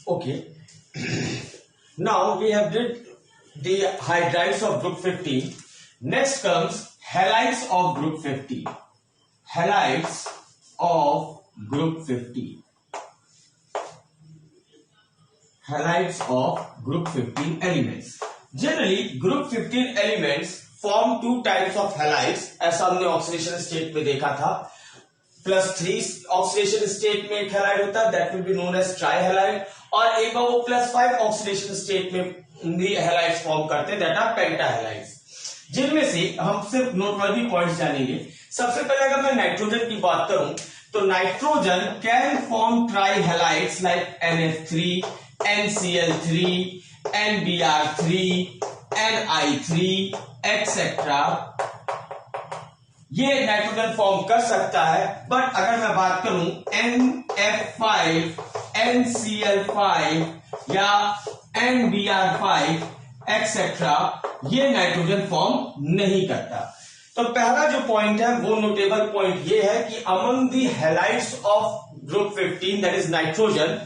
Okay. Now we have did the hydrides of group 15. Next comes halides of group 15. Halides of group 15. Halides of group 15 elements. Generally, group 15 elements form two types of halides. ऐसा हमने oxidation state में देखा था. +3 oxidation state में एक halide होता है, that will be known as trihalide, और एक बार वो +5 ऑक्सीडेशन स्टेट में भी हैलाइड्स फॉर्म करते हैं, दैट आर पेंटा हैलाइड्स. जिनमें से हम सिर्फ नोटवर्दी पॉइंट्स जानेंगे. सबसे पहले अगर मैं नाइट्रोजन की बात करूं तो nitrogen can form try halides like NF3, NCl3, NBr3, Ni3 etcetera. ये नाइट्रोजन फॉर्म कर सकता है. बट अगर मैं बात करूं NF5, NCl5 या NBr5 एक्सेट्रा, ये नाइट्रोजन फॉर्म नहीं करता. तो पहला जो पॉइंट है वो नोटेबल पॉइंट ये है कि among the halides of group 15 that is nitrogen,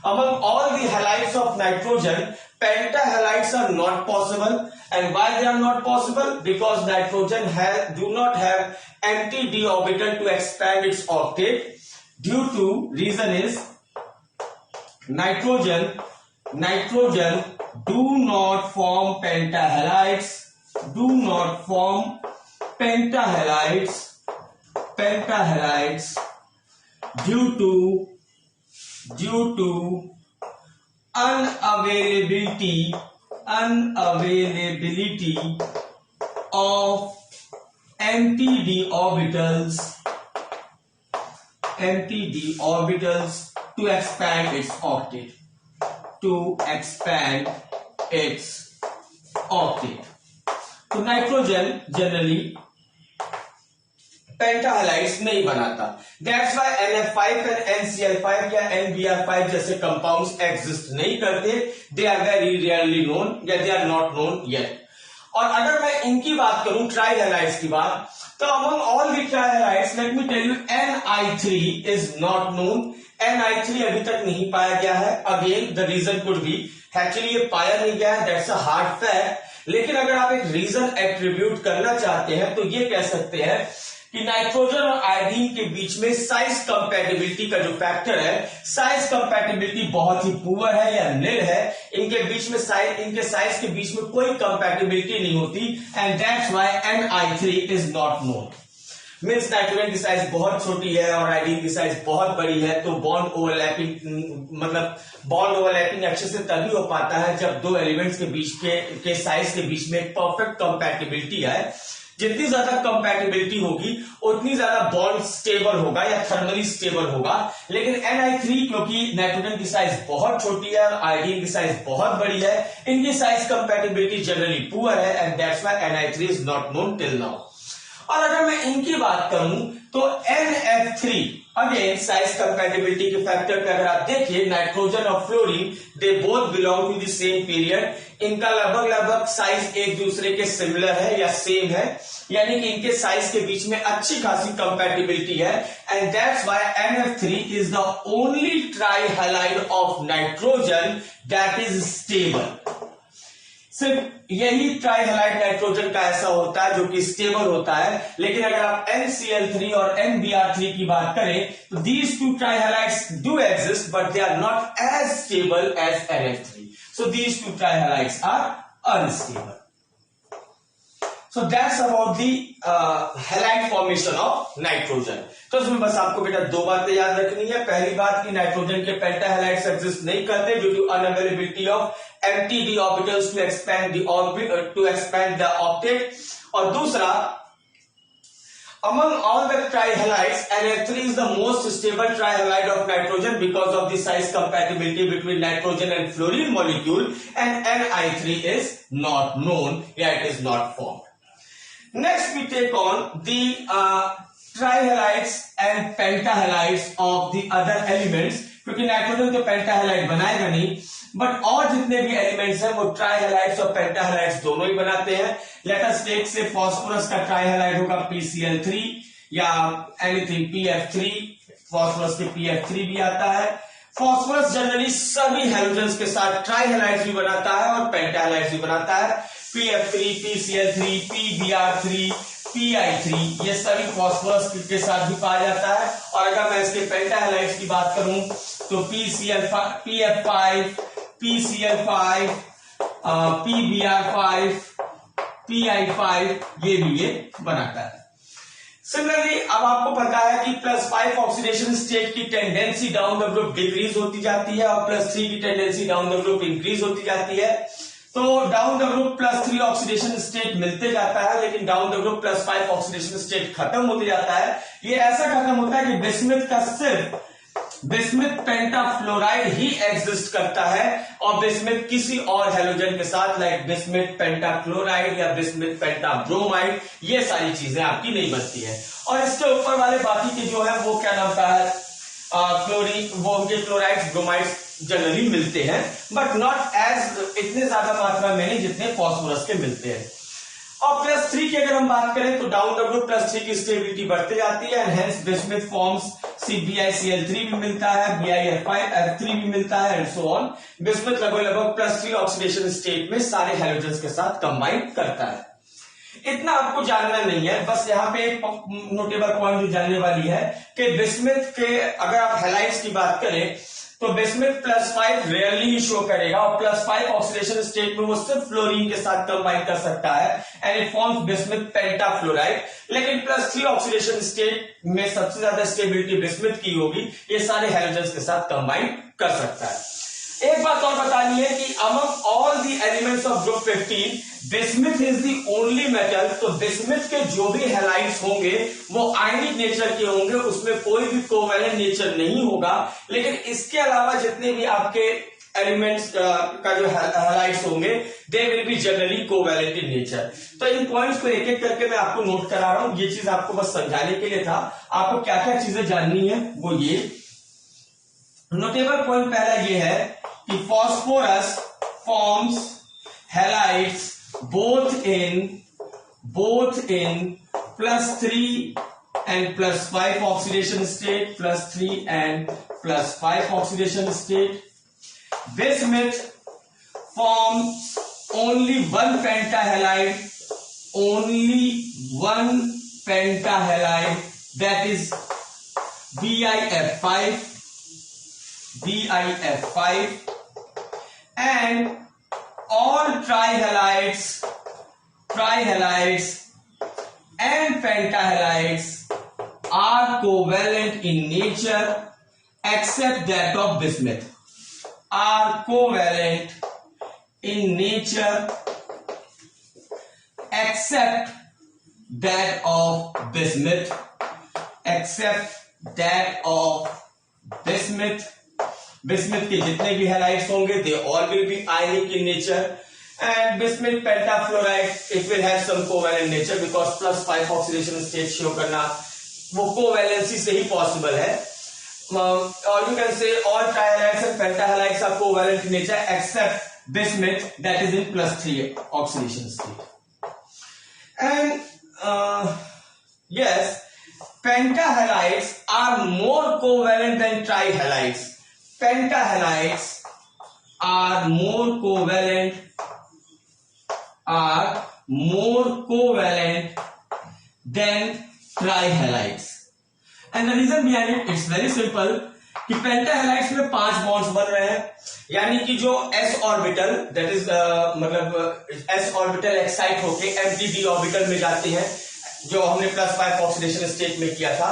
among all the halides of nitrogen, pentahalides are not possible. And why they are not possible? Because nitrogen do not have empty d orbital to expand its octet. Due to reason is nitrogen do not form pentahalides. Do not form pentahalides due to unavailability of empty d orbitals to expand its octet. तो nitrogen generally पेंटाहलाइड्स नहीं बनाता. That's why NF5 and NCl5 या NBr5 जैसे compounds exist नहीं करते. They are very rarely known या they are not known yet. और अगर मैं इनकी बात करूं ट्राईहैलाइड्स की बात, तो among all the trihalides let me tell you Ni3 is not known. Ni3 अभी तक नहीं पाया गया है. Again the reason could be actually ये पाया नहीं गया है, दैट्स अ हार्ड फैक्ट. लेकिन अगर आप एक रीजन एट्रीब्यूट करना चाहते हैं तो ये कह सकते हैं कि नाइट्रोजन और आयोडीन के बीच में साइज कंपैटिबिलिटी का जो फैक्टर है, साइज कंपैटिबिलिटी बहुत ही पुअर है या निल है. इनके साइज के बीच में कोई कंपैटिबिलिटी नहीं होती. And that's why Ni3 is not known. Means nitrogen की साइज बहुत छोटी है और आयोडीन की साइज बहुत बड़ी है. तो बॉन्ड ओवरलैपिंग अच्छे से तभी हो पाता है जब दो एलिमेंट्स के बीच के साइज के बीच में एक परफेक्ट कंपैटिबिलिटी है. जितनी ज्यादा कंपैटिबिलिटी होगी उतनी ज्यादा बॉन्ड स्टेबल होगा या थर्मली स्टेबल होगा. लेकिन Ni3 क्योंकि नाइट्रोजन की साइज बहुत छोटी है और आयोडीन की साइज बहुत बड़ी है, इनकी साइज कंपैटिबिलिटी जनरली पुअर है and that's why Ni3 is not known till now. और अगर मैं इनकी बात करूं तो NF3 अगेन साइज कंपैटिबिलिटी के फैक्टर पे अगर आप देखिए, नाइट्रोजन और fluorine they both belong to the same period. इनका लगभग साइज एक दूसरे के सिमिलर है या सेम है, यानी कि इनके साइज के बीच में अच्छी खासी कंपैटिबिलिटी है. And that's why NF3 is the only trihalide of nitrogen that is stable. सिर्फ यही ट्राईहैलाइड नाइट्रोजन का ऐसा होता है जो कि स्टेबल होता है. लेकिन अगर आप NCl3 और NBr3 की बात करें तो these two ट्राईहैलाइड्स do exist but they are not as stable as NF3. So these two ट्राईहैलाइड्स are unstable. So that's about the halide formation of nitrogen. तो इसमें बस आपको बेटा दो बातें याद रखनी है. पहली बात कि नाइट्रोजन के पेंटाहैलाइड्स एग्जिस्ट नहीं करते due to unavailability of empty d orbitals to expand the octet. और दूसरा, among all the trihallides, NF3 is the most stable trihalide of nitrogen because of the size compatibility between nitrogen and fluorine molecule, and Ni3 is not known, yeah, it is not formed. Next we take on the trihalides and pentahalides of the other elements. क्योंकि nitrogen तो पेंटाहैलाइड बनाएगा नहीं, but और जितने भी elements हैं वो ट्राईहैलाइड्स और पेंटाहैलाइड्स दोनों ही बनाते हैं. लेट अस टेक से फास्फोरस का ट्राईहैलाइड होगा PCl3 या एनीथिंग PF3. फास्फोरस के PF3 भी आता है. फॉस्फोरस जनरली सभी हैलोजेंस के साथ ट्राई हैलाइड्स भी बनाता है और पेंटा हैलाइड्स भी बनाता है। PF3, PCl3, PBr3, PI3 ये सभी फॉस्फोरस के साथ भी पाया जाता है। और अगर मैं इसके पेंटा हैलाइड्स की बात करूं तो PF5, PCl5, PBr5, PI5 ये भी ये बनाता है। सिमिलरली अब आपको पता है कि +5 ऑक्सीडेशन स्टेट की tendency down the group decrease होती जाती है और +3 की tendency down the group increase होती जाती है। तो down the group +3 oxidation state मिलते जाता है, लेकिन down the group +5 oxidation state खत्म होते जाता है। ये ऐसा खत्म होता है कि बिस्मिथ का सिर्फ बिस्मिथ पेंटाफ्लोराइड ही एग्जिस्ट करता है और बिस्मिथ किसी और हैलोजन के साथ लाइक बिस्मिथ पेंटाक्लोराइड या बिस्मिथ पेंटाब्रोमाइड ये सारी चीजें आपकी नहीं बनती है। और इसके ऊपर वाले बाकी के जो है वो क्या नाम का है क्लोरीन, वो उनके क्लोराइड्स ब्रोमाइड्स जनरली मिलते हैं, बट नॉट एज इतने ज्यादा मात्रा में नहीं जितने फॉस्फोरस के मिलते हैं। और +3 की अगर हम बात करें तो डाउन द ग्रुप +3 की स्टेबिलिटी बढ़ती जाती है and hence bismuth forms CbICl3 भी मिलता है, BiF5F3 भी मिलता है एंड सो ऑन। बिस्मिथ लगभग +3 ऑक्सीडेशन स्टेट में सारे हैलोजेंस के साथ कंबाइन करता है। इतना आपको जानना नहीं है, बस यहाँ पे एक नोटेबल पॉइंट जो जानने वाली है कि बिस्मिथ के अगर आप हैलाइड्स की बात करें तो बिस्मिथ +5 रेयरली ही शो करेगा और +5 ऑक्सीडेशन स्टेट में वो सिर्फ फ्लोरीन के साथ कंबाइन कर सकता है एंड इट फॉर्म्स बिस्मिथ पेंटाफ्लोराइड। लेकिन +3 ऑक्सीडेशन स्टेट में सबसे ज्यादा स्टेबिलिटी बिस्मिथ की होगी, ये सारे हैलोजेंस के साथ कंबाइन कर सकता है। एक बात और बतानी है कि among all the elements of group 15 bismuth is the only metal. तो बिस्मिथ के जो भी हैलाइड्स होंगे वो आयनिक नेचर के होंगे, उसमें कोई भी कोवैलेंट नेचर नहीं होगा। लेकिन इसके अलावा जितने भी आपके एलिमेंट्स का जो हैलाइड्स होंगे they will be generally covalent in nature. तो इन पॉइंट्स को एक एक करके मैं आपको नोट करा रहा हूं, ये चीज आपको बस समझाने के लिए था। आपको क्या क्या चीजें जाननी है वो ये नोटेबल पॉइंट पहला ये है कि phosphorus forms halides both in +3 and +5 oxidation state, +3 and +5 oxidation state. Bismuth forms only one pentahalide, that is BiF5, and all trihalides and pentahalides are covalent in nature except that of bismuth. Are covalent in nature except that of bismuth. Bismuth के जितने भी halides होंगे they all will be ionic in nature and bismuth pentafluoride it will have some covalent nature because +5 oxidation state show करना वो covalency से ही possible है। और you can say all trihalides and pentahalides are covalent in nature except bismuth that is in +3 oxidation state. And yes, pentahalides are more covalent than trihalides. Pentahalides are more covalent than trihalides. And the reason behind it, it's very simple कि पेंटाहैलाइड्स में 5 bonds बन रहे हैं, यानी कि जो s orbital that is मतलब s orbital excite होके empty d ऑर्बिटल में जाते हैं, जो हमने +5 ऑक्सीडेशन स्टेट में किया था।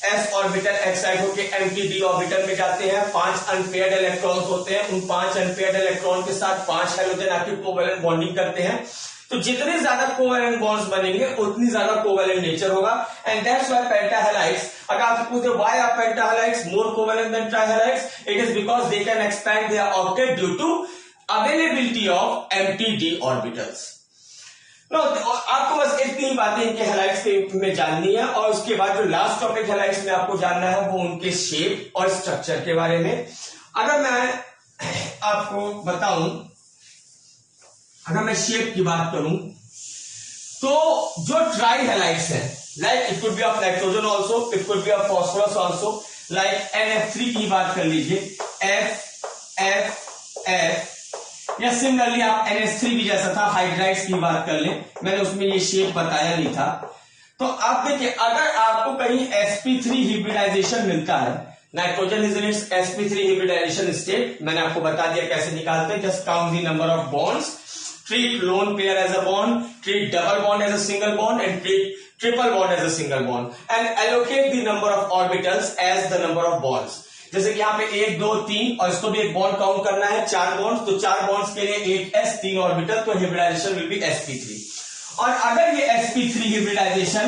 s ऑर्बिटल एक्साइट होके empty d ऑर्बिटल में जाते हैं, 5 अनपेयर्ड इलेक्ट्रॉन्स होते हैं, उन 5 अनपेयर्ड इलेक्ट्रॉन के साथ 5 हाइड्रोजन आके कोवैलेंट बॉन्डिंग करते हैं। तो जितने ज्यादा कोवैलेंट बॉन्ड्स बनेंगे उतनी ज्यादा कोवैलेंट नेचर होगा एंड दैट्स व्हाई पेंटाहैलाइड्स, अगर आप पूछे why are pentahalides more covalent than trihalides, it is because they can expand their octet due to availability of empty d orbitals. No, आपको बस इतनी ही बातें इनके हैलाइड्स में जाननी है और उसके बाद जो लास्ट टॉपिक हैलाइड्स में आपको जानना है वो उनके शेप और स्ट्रक्चर के बारे में। अगर मैं आपको बताऊं, अगर मैं शेप की बात करूं तो जो ट्राइहैलाइड्स हैं, like it could be of nitrogen also, it could be of phosphorus also, like NF3 की बात कर लीजिए, F या सिमिलरली आप NH3 भी जैसा था, हाइड्राइड्स की बात कर ले, मैंने उसमें ये शेप बताया नहीं था। तो आप देखिए, अगर आपको कहीं sp3 हिब्रिडाइजेशन मिलता है, nitrogen is in its sp3 hybridisation state, मैंने आपको बता दिया कैसे निकालते हैं। Just count the number of bonds, treat lone pair as a bond, treat double bond as a single bond, and treat triple bond as a single bond, and allocate the number of orbitals as the number of bonds। जैसे कि यहाँ पे 1 2 3 और इसको भी एक bond count करना है, 4 बॉन्ड्स, तो 4 बॉन्ड्स के लिए 1 s 3 ऑर्बिटल, तो हिब्रिडाइजेशन विल बी sp3। और अगर ये sp3 हिब्रिडाइजेशन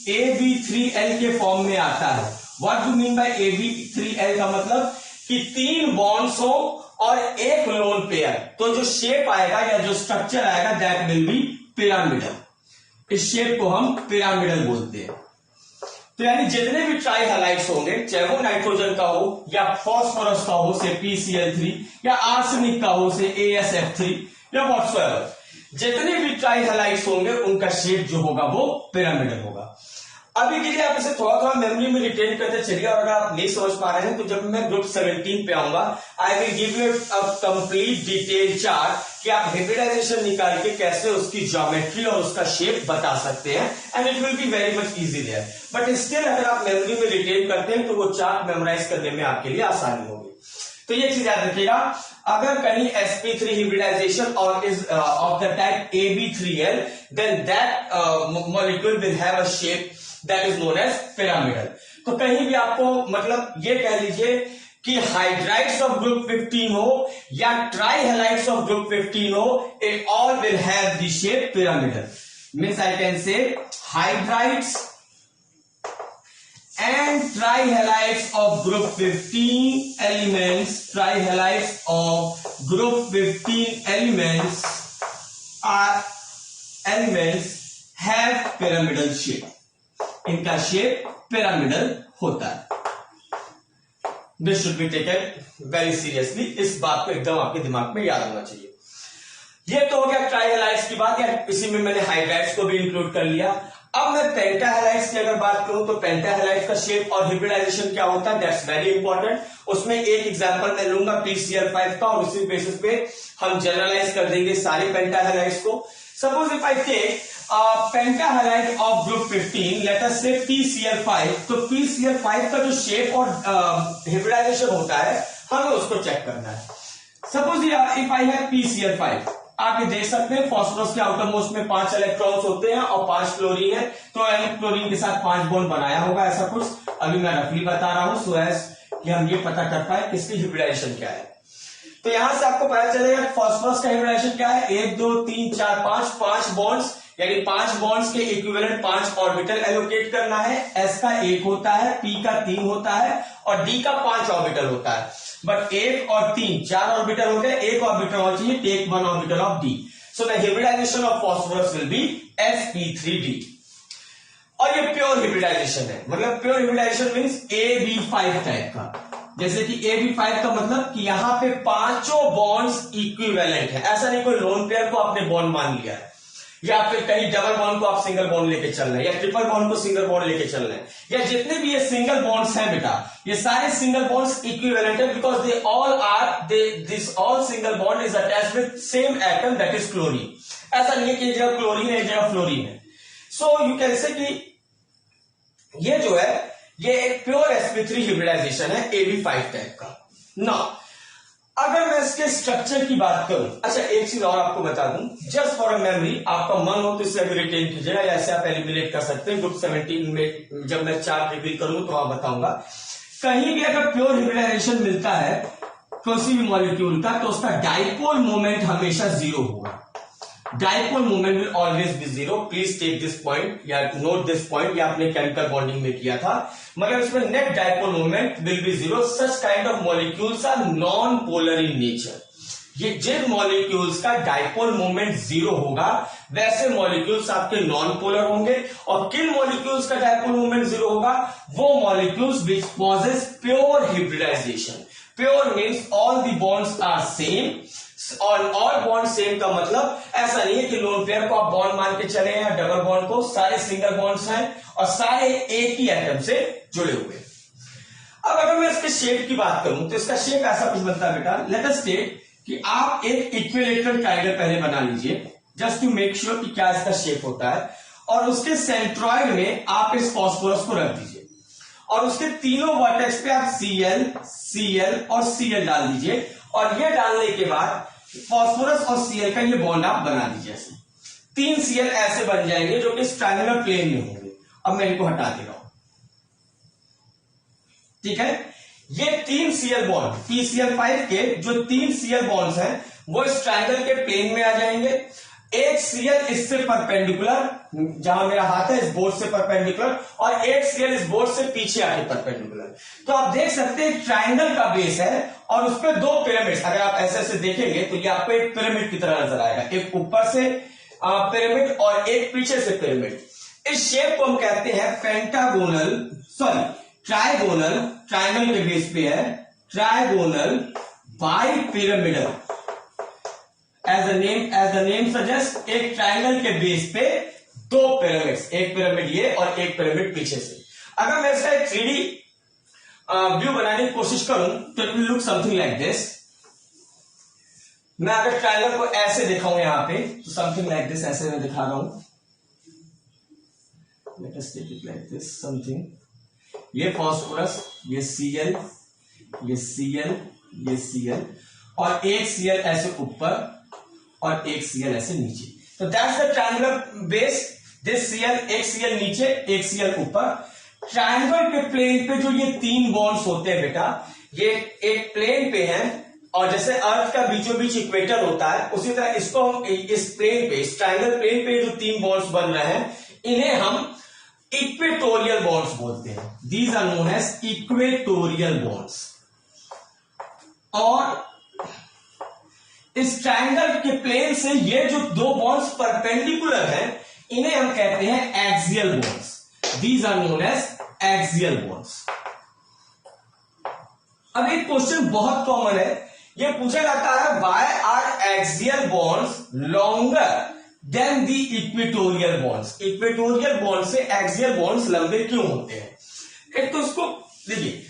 ab3l के फॉर्म में आता है, what do mean by ab3l का मतलब कि 3 बॉन्ड्स हो और एक लोन पेयर, तो जो शेप आएगा या जो स्ट्रक्चर आएगा दैट विल बी पिरामिडल। इस शेप को हम पिरामिडल बोलते हैं। तो यानी जितने भी ट्राई हैलाइड्स होंगे, चाहे वो नाइट्रोजन का हो या फॉस्फोरस का हो से PCl3 या आर्सेनिक का हो से ASF3 या व्हाटसोएवर, जितने भी ट्राई हैलाइड्स होंगे उनका शेप जो होगा वो पिरामिडल होगा। अभी के लिए आप इसे थोड़ा थोड़ा मेमोरी में रिटेन करते चलिए, और अगर आप नहीं समझ पा रहे हैं तो जब मैं ग्रुप 17 पे आऊंगा, I will give you a complete detail chart कि आप हिब्रिडाइजेशन निकाल के कैसे उसकी ज्योमेट्री और उसका शेप बता सकते हैं, and it will be very much easy there. But still अगर आप मेमोरी में रिटेन करते हैं तो वो चार्ट मेमोराइज करने में आपके लिए आसानी होगी। तो ये चीज याद रखिएगा, अगर कहीं sp3 हिब्रिडाइजेशन और is of the type ab3l, then that molecule will have a shape that is known as pyramidal. तो कहीं भी आपको मतलब ये कह लीजिए कि हाइड्राइड्स ऑफ ग्रुप 15 हो या ट्राई हैलाइड्स ऑफ ग्रुप 15 हो, it all will have the shape pyramidal. Means I can say hydrides and trihalides of group 15 elements, trihalides of group 15 elements have pyramidal shape। इनका shape pyramidal होता है। This should be taken very seriously, इस बात को एकदम आपके दिमाग में याद होना चाहिए। ये तो हो गया ट्राइहैलाइड्स की बात, या इसी में मैंने हाइड्राइड्स को भी इंक्लूड कर लिया। अब मैं पेंटाहैलाइड्स की अगर बात करूं तो पेंटाहैलाइड्स का शेप और हिब्रिडाइजेशन क्या होता है, दैट्स वेरी इंपॉर्टेंट। उसमें एक एग्जांपल मैं लूंगा PCl5 का, और उसी बेसिस पे हम जनरलाइज कर देंगे सारे पेंटाहैलाइड्स को। Suppose if I take pentahalide of group 15, let us say PCl5, तो PCl5 का जो शेप और हिब्रिडाइजेशन होता है हमें उसको चेक करना है। Suppose if I have PCl5, आप ये देख सकते हैं फॉस्फोरस के आउटर मोस्ट में 5 इलेक्ट्रॉन्स होते हैं और 5 क्लोरीन है, तो क्लोरीन के साथ 5 बॉन्ड बनाया होगा, ऐसा कुछ अभी मैं रफली बता रहा हूं सो एज कि हम ये पता कर पाए किसकी हिब्रिडाइजेशन क्या है। तो यहां से आपको पता चलेगा फॉस्फोरस का हिब्रिडाइजेशन क्या है, 1 2 3 4 5 बॉन्ड्स, यानी 5 बॉन्ड्स के इक्विवेलेंट 5 ऑर्बिटल एलोकेट करना है। S का 1 होता है, P का 3 होता है और D का 5 ऑर्बिटल होता है। बट 1 और 3 4 ऑर्बिटल हो गए, 1 ऑर्बिटल और चाहिए, take 1 orbital of D। So the hybridization of phosphorus will be sp3d। और ये प्योर हिब्रिडाइजेशन है, मतलब pure hybridisation means AB5 type का। जैसे कि AB5 का मतलब कि यहां पे 5 बॉन्ड्स इक्विवेलेंट है, ऐसा नहीं कोई लोन पेयर को आपने बॉन्ड मान लिया है, या फिर कहीं डबल बॉन्ड को आप सिंगल बॉन्ड लेके चल रहे हैं, या ट्रिपल बॉन्ड को सिंगल बॉन्ड लेके चल रहे हैं, या जितने भी ये सिंगल बॉन्ड्स हैं बेटा, ये सारे सिंगल बॉन्ड्स इक्विवेलेंट है, because they all are this all single bond is attached with same atom that is chlorine. ऐसा नहीं है कि एक जगह क्लोरीन है एक जगह फ्लोरीन है। सो यू कैन से कि ये जो है ये एक प्योर sp3 हिब्रिडाइजेशन है AB5 टाइप का। ना अगर मैं इसके स्ट्रक्चर की बात करूं, अच्छा एक चीज और आपको बता दूं, जस्ट फॉर अ मेमोरी, आपका मन हो तो इसे अभी रिटेन कीजिएगा, या ऐसे आप एलिमिनेट कर सकते हैं। ग्रुप 17 में जब मैं चार्ट रिवील करूंगा तो आप बताऊंगा, कहीं भी अगर प्योर हिब्रिडाइजेशन मिलता है किसी भी मॉलिक्यूल का, तो उसका डाइपोल मोमेंट हमेशा 0 होगा। Dipole moment will always be 0। Please take this point या नोट दिस पॉइंट, या आपने केमिकल बॉन्डिंग में किया था, मतलब इसमें net dipole moment will be 0। Such kind of molecules are non polar in nature. ये जिन मॉलिक्यूल्स का डाइपोल मोमेंट 0 होगा वैसे मॉलिक्यूल्स आपके नॉन पोलर होंगे, और किन मॉलिक्यूल्स का डाइपोल मोमेंट 0 होगा, वो molecules which possess pure hybridization. Pure means all the bonds are same, और बॉन्ड सेम का मतलब ऐसा नहीं है कि लोन पेयर को आप बॉन्ड मान के चले या डबल बॉन्ड को, सारे सिंगल बॉन्ड्स हैं और सारे एक ही एटम से जुड़े हुए। अब अगर मैं इसके शेप की बात करूं तो इसका शेप ऐसा कुछ बनता है बेटा। लेट अस स्टेट कि आप एक इक्विलेटरल ट्रायंगल पहले बना लीजिए जस्ट टू मेक श्योर कि क्या इसका शेप होता है, और उसके सेंट्रॉइड में आप इस फास्फोरस को रख दीजिए और उसके तीनों वर्टेक्स पे आप Cl, Cl और Cl डाल दीजिए, और ये डालने के बाद फास्फोरस और Cl का ये बॉन्ड आप बना दीजिए। ऐसे 3 Cl ऐसे बन जाएंगे जो कि इस ट्रायंगुलर प्लेन में होंगे। अब मैं इनको हटा दे रहा हूं, ठीक है। ये 3 Cl बॉन्ड PCl5 के जो 3 Cl बॉन्ड्स हैं वो इस ट्रायंगल के प्लेन में आ जाएंगे। एक Cl इससे परपेंडिकुलर, जहां मेरा हाथ है इस बोर्ड से परपेंडिकुलर, और एक Cl इस बोर्ड से पीछे आके परपेंडिकुलर। तो आप देख सकते हैं ट्रायंगल का बेस है और उस पर 2 पिरामिड्स, अगर आप ऐसे ऐसे देखेंगे तो ये आपको एक पिरामिड की तरह नजर आएगा, एक ऊपर से पिरामिड और एक पीछे से पिरामिड। इस शेप को हम कहते हैं पेंटागोनल, सॉरी ट्राइगोनल, ट्रायंगल के बेस पे है trigonal bipyramidal. As the name suggest, एक ट्रायंगल के बेस पे 2 पिरामिड्स, एक पिरामिड ये और एक पिरामिड पीछे से। अगर मैं इसका एक 3D व्यू बनाने की कोशिश करूं तो it will look something like this. मैं अगर ट्रायंगल को ऐसे दिखाऊं यहां पे तो समथिंग लाइक दिस, ऐसे मैं दिखा रहा हूं। Let us take it like this something. ये फास्फोरस, ये Cl, ये Cl, ये Cl, और एक Cl ऐसे ऊपर और एक Cl ऐसे नीचे। तो that's the triangular base. This Cl, एक Cl नीचे एक Cl ऊपर। ट्रायंगल के प्लेन पे जो ये 3 बॉन्ड्स होते हैं बेटा, ये एक प्लेन पे हैं, और जैसे अर्थ का बीचों बीच इक्वेटर होता है उसी तरह इसको हम इस प्लेन पे, इस ट्रायंगल प्लेन पे जो 3 बॉन्ड्स बन रहे हैं इन्हें हम इक्वेटोरियल बॉन्ड्स बोलते हैं। These are known as equatorial bonds. और इस ट्रायंगल के प्लेन से ये जो 2 बॉन्ड्स परपेंडिकुलर हैं इन्हें हम कहते हैं axial bonds. These are known as axial bonds. अब एक क्वेश्चन बहुत कॉमन है, ये पूछा जाता है why are axial bonds longer than the equatorial bonds. Equatorial bond से एक्सियल बॉन्ड्स लंबे क्यों होते हैं? एक तो उसको देखिए,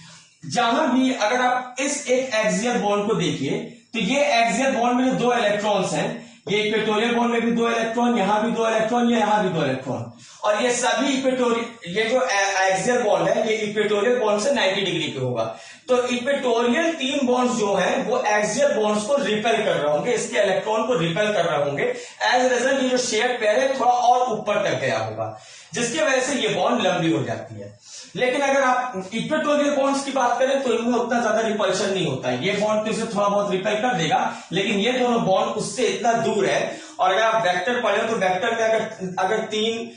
जहां भी अगर आप इस एक एक्सियल बॉन्ड को देखिए तो ये एक्सियल बॉन्ड में जो 2 इलेक्ट्रॉन्स हैं, ये इक्वेटोरियल बॉन्ड में भी 2 इलेक्ट्रॉन, यहां भी 2 इलेक्ट्रॉन, यहां भी 2 इलेक्ट्रॉन, और ये सभी इक्वेटोरियल, ये जो एक्सियल बॉन्ड है ये इक्वेटोरियल बॉन्ड से 90 डिग्री पे होगा। तो इक्वेटोरियल 3 बॉन्ड्स जो हैं वो एक्सियल बॉन्ड्स को रिपेल कर रहे होंगे, इसके इलेक्ट्रॉन को रिपेल कर रहे होंगे। एज रिजल्ट ये जो शेयर पेयर है थोड़ा और ऊपर तक गया होगा, जिसकी वजह से ये बॉन्ड लंबी हो जाती है। लेकिन अगर आप इक्वेटोरियल बॉन्ड्स की बात करें तो इनमें उतना ज्यादा रिपल्शन नहीं होता है। ये बॉन्ड तो इसे थोड़ा बहुत रिपेल कर देगा, लेकिन ये दोनों बॉन्ड उससे इतना दूर है। और अगर आप वेक्टर पढ़े तो वेक्टर में अगर 3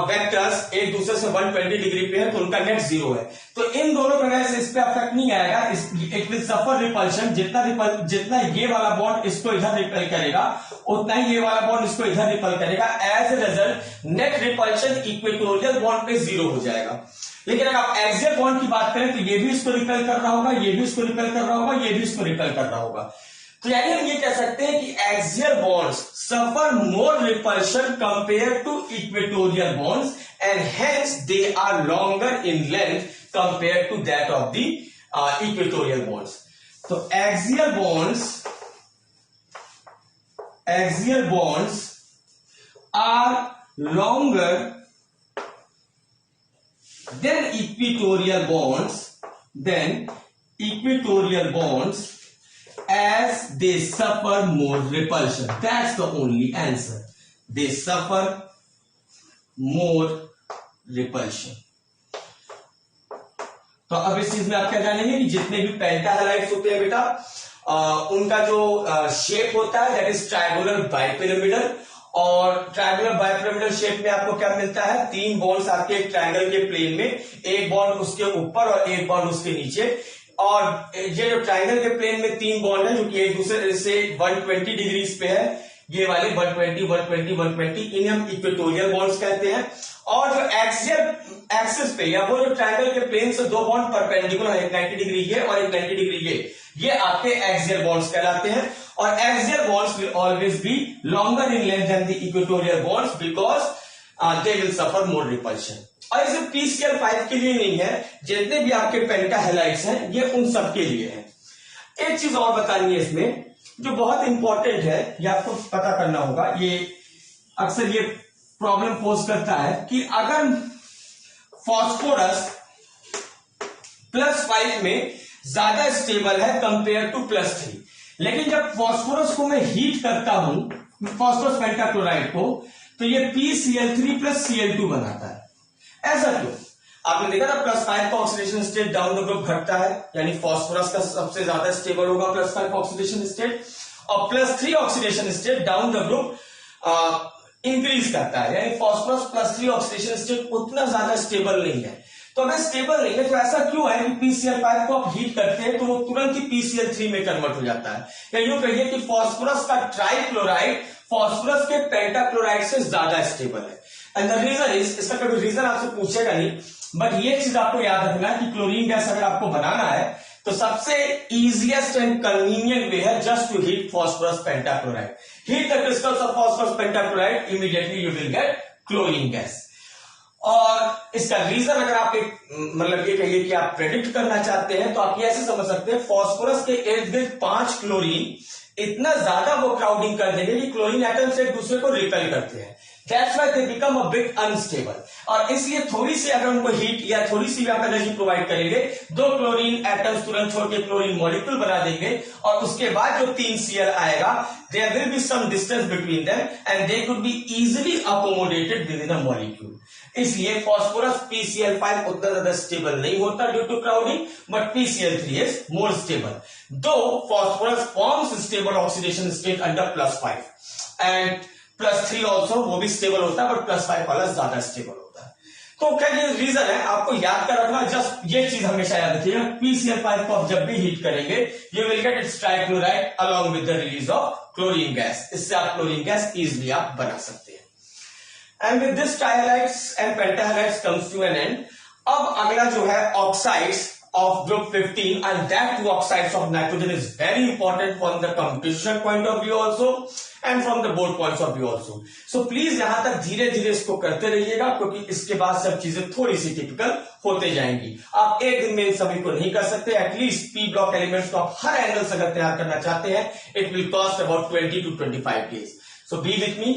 वेक्टर्स एक दूसरे से 120 डिग्री पे है तो उनका नेट 0 है, तो इन दोनों की वजह से इस पे अफेक्ट नहीं आएगा। It will suffer repulsion. जितना ये वाला बॉन्ड इसको इधर रिपेल करेगा उतना ही ये वाला बॉन्ड इसको इधर रिपेल करेगा। As a result net repulsion equatorial bond पे 0 हो जाएगा। लेकिन अगर आप एक्सियल बॉन्ड की बात करें तो ये भी इसको रिपेल कर रहा होगा, ये भी इसको रिपेल कर रहा होगा, ये भी इसको रिपेल कर रहा होगा। तो यानी हम ये कह सकते हैं कि axial bonds suffer more repulsion compared to equatorial bonds and hence they are longer in length compared to that of the equatorial bonds. तो axial bonds are longer then equatorial bonds as they suffer more repulsion. That's the only answer. They suffer more repulsion. तो अब इस चीज में आप क्या जानेंगे कि जितने भी पेंटा हैलाइड्स होते हैं बेटा उनका जो शेप होता है दैट इज ट्रायंगुलर बाइपिरामिडल। और ट्रायंगुलर बाइपिरामिडल शेप में आपको क्या मिलता है? 3 बॉन्ड्स आपके एक ट्रायंगल के प्लेन में, एक बॉन्ड उसके ऊपर और एक बॉन्ड उसके नीचे। और ये जो ट्रायंगल के प्लेन में 3 बॉन्ड है जो कि एक दूसरे से 120 डिग्री पे है, ये वाले 120, 120, 120, इन्हें हम इक्वेटोरियल बॉन्ड्स कहते हैं। और जो एक्सियल एक्सिस पे या वो जो ट्रायंगल के प्लेन से 2 बॉन्ड परपेंडिकुलर है, एक 90 डिग्री ये और एक 90 डिग्री ये आपके एक्सियल बॉन्ड्स कहलाते हैं। और axial bonds will always be longer in length than the equatorial bonds because they will suffer more repulsion. और इसे PCl5 के लिए नहीं है, जितने भी आपके पेंटाहेलाइड्स हैं ये उन सब के लिए है। एक चीज और बतानी है इसमें जो बहुत इंपॉर्टेंट है, ये आपको पता करना होगा, ये अक्सर ये प्रॉब्लम पोज करता है कि अगर फॉस्फोरस +5 में ज्यादा स्टेबल है कंपेयर टू +3, लेकिन जब फॉस्फोरस को मैं हीट करता हूं, फॉस्फोरस पेंटाक्लोराइड को, तो ये PCl3 + Cl2 बनाता है। ऐसा क्यों? आपने देखा था +5 का oxidation state down the group घटता है, यानी फॉस्फोरस का सबसे ज्यादा स्टेबल होगा +5 ऑक्सीडेशन स्टेट, और +3 oxidation state down the group increase करता है, यानी फॉस्फोरस +3 ऑक्सीडेशन स्टेट उतना ज्यादा स्टेबल नहीं है। तो अगर स्टेबल नहीं है तो ऐसा क्यों है कि PCl5 को आप हीट करते हैं तो वो तुरंत ही PCl3 में कन्वर्ट हो जाता है, या यूं कहिए कि फॉस्फोरस का ट्राइक्लोराइड फॉस्फोरस के पेंटाक्लोराइड से ज्यादा स्टेबल है। एंड द रीजन इज, इसका कभी रीजन आपसे पूछेगा नहीं, बट ये चीज आपको याद रखना है कि क्लोरीन गैस अगर आपको बनाना है तो सबसे इजीएस्ट एंड कन्वीनियंट वे है just to heat phosphorus pentachloride. Heat the crystals of phosphorus pentachloride, immediately you will get chlorine gas. और इसका रीजन अगर आप एक मतलब ये कहिए कि आप प्रेडिक्ट करना चाहते हैं तो आप ये ऐसे समझ सकते हैं, फॉस्फोरस के इर्द गिर्द 5 क्लोरीन इतना ज्यादा वो क्राउडिंग कर देंगे कि क्लोरीन एटम्स एक दूसरे को रिपेल करते हैं। That's why they become a bit unstable। और इसलिए थोड़ी सी अगर उनको हीट या थोड़ी सी भी आप एनर्जी प्रोवाइड करेंगे, 2 क्लोरीन एटम्स तुरंत छोड़ के क्लोरीन मॉलिक्यूल बना देंगे, और उसके बाद जो 3 Cl आएगा, there will be some distance between them and they could be easily accommodated within a molecule। इसलिए फॉस्फोरस PCl5 उतना ज्यादा स्टेबल नहीं होता due to crowding, but PCl3 is more stable, दो phosphorus forms stable oxidation state under +5 and +3 also, वो भी stable होता है, बट +5 वाला ज्यादा स्टेबल होता है। तो क्या ये रीजन है, आपको याद कर रखना, जस्ट ये चीज हमेशा याद रखिएगा, PCl5 को आप जब भी हीट करेंगे you will get its trichloride along with the release of chlorine gas. इससे आप क्लोरीन गैस इजिली आप बना सकते हैं। And with this trihalides and pentahalides comes to an end. अब अगला जो है oxides of group 15, and that 2 oxides of nitrogen is very important from the composition point of view also and from the board points of view also। So please यहां तक धीरे धीरे इसको करते रहिएगा, क्योंकि इसके बाद सब चीजें थोड़ी सी टिपिकल होते जाएंगी। आप एक दिन में इन सभी को नहीं कर सकते, एटलीस्ट P ब्लॉक एलिमेंट्स को आप हर एंगल से अगर तैयार करना चाहते हैं, it will cost about 20 to 25 days। So B with me,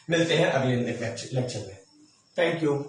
मिलते हैं अगले लेक्चर में। Thank you.